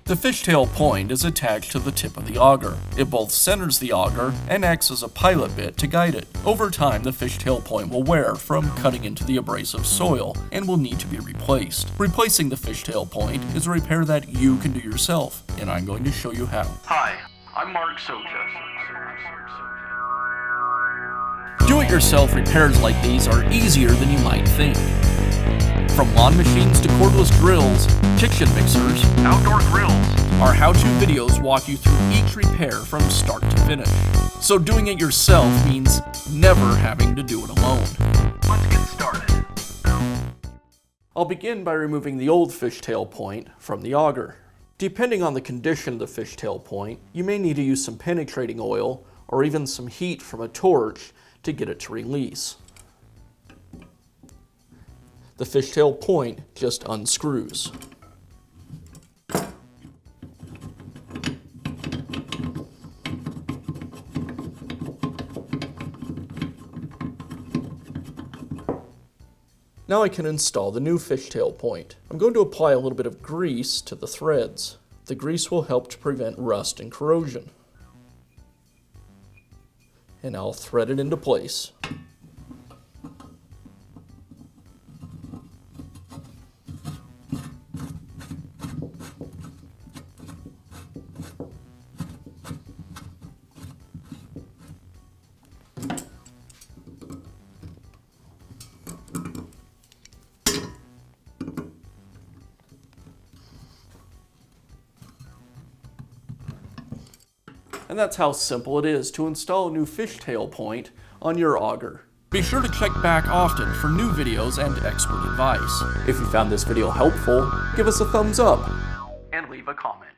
The fishtail point is attached to the tip of the auger. It both centers the auger and acts as a pilot bit to guide it. Over time, the fishtail point will wear from cutting into the abrasive soil and will need to be replaced. Replacing the fishtail point is a repair that you can do yourself, and I'm going to show you how. Hi, I'm Mark Socha. Do-it-yourself repairs like these are easier than you might think. From lawn machines to cordless drills, kitchen mixers, Outdoor grills. our how-to videos walk you through each repair from start to finish. So doing it yourself means never having to do it alone. Let's get started. I'll begin by removing the old fishtail point from the auger. Depending on the condition of the fishtail point, you may need to use some penetrating oil or even some heat from a torch to get it to release. The fishtail point just unscrews. Now I can install the new fishtail point. I'm going to apply a little bit of grease to the threads. The grease will help to prevent rust and corrosion. And I'll thread it into place. And that's how simple it is to install a new fishtail point on your auger. Be sure to check back often for new videos and expert advice. If you found this video helpful, give us a thumbs up And leave a comment.